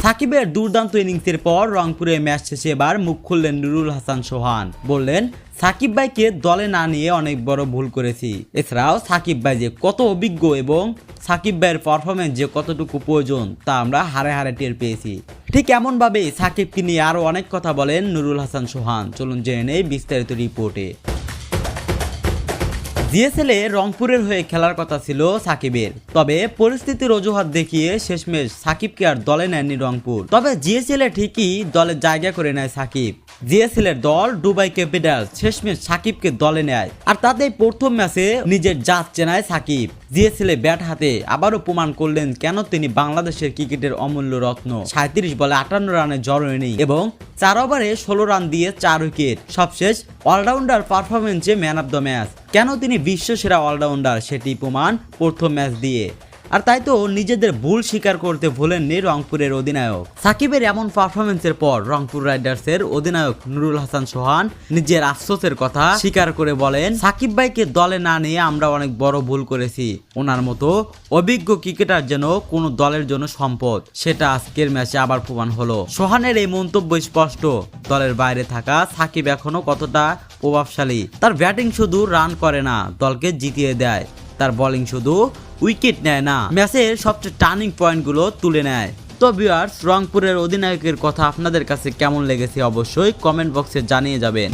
সাকিবের দুর্দান্ত ইনিংসের পর রংপুরে ম্যাচ শেষে এবার মুখ খুললেন নুরুল হাসান সোহান। বললেন, সাকিব ভাইকে দলে না নিয়ে অনেক বড় ভুল করেছি। এছাড়াও সাকিব ভাই যে কত অভিজ্ঞ এবং সাকিব ভাইয়ের পারফরমেন্স যে কতটুকু প্রয়োজন তা আমরা হারে হারে টের পেয়েছি। ঠিক এমনভাবেই সাকিবকে নিয়ে আরও অনেক কথা বলেন নুরুল হাসান সোহান। চলুন জেনে নেই বিস্তারিত রিপোর্টে। জিএসএলে রংপুরের হয়ে খেলার কথা ছিল সাকিবের, তবে পরিস্থিতির অজুহাত দেখিয়ে শেষমেশ সাকিবকে আর দলে নেয়নি রংপুর। তবে জিএসএলে ঠিকই দলে জায়গা করে নেয় সাকিব। জিএসএল এর দল দুবাই ক্যাপিটালস শেষমেশ সাকিবকে দলে নেয়, আর তাতে প্রথম ম্যাচে নিজের জাত চেনায় সাকিব। জিএসএল এ ব্যাট হাতে আবারও প্রমাণ করলেন কেন তিনি বাংলাদেশের ক্রিকেটের অমূল্য রত্ন। 37 বলে 58 রানের জড়ো ইনিংস এবং 4 ওভারে 16 রান দিয়ে 4 উইকেট। সবশেষ অলরাউন্ডার পারফরমেন্সে ম্যান অফ দ্য ম্যাচ। কেন তিনি বিশ্বসেরা অলরাউন্ডার সেটি প্রমাণ প্রথম ম্যাচ দিয়ে। আর তাই তো নিজেদের ভুল স্বীকার করতে ভুলেননি রংপুরের অধিনায়ক। সাকিবের এমন পারফরমেন্সের পর রংপুর রাইডার্সের অধিনায়ক নুরুল হাসান সোহান নিজের আফসোসের কথা স্বীকার করে বলেন, সাকিব ভাইকে দলে না নিয়ে আমরা অনেক বড় ভুল করেছি। ওনার মতো অভিজ্ঞ ক্রিকেটার যেন কোনো দলের জন্য সম্পদ, সেটা আজকের ম্যাচে আবার প্রমাণ হলো। সোহানের এই মন্তব্য স্পষ্ট, দলের বাইরে থাকা সাকিব এখনো কতটা প্রভাবশালী। তার ব্যাটিং শুধু রান করে না, দলকে জিতিয়ে দেয়। তার বোলিং শুধু উইকেট নেয় না, ম্যাচের সবচেয়ে টার্নিং পয়েন্টগুলো তুলে নেয়। তো ভিউয়ার্স, রংপুরের অধিনায়কের কথা আপনাদের কাছে কেমন লেগেছে অবশ্যই কমেন্ট বক্সে জানিয়ে যাবেন।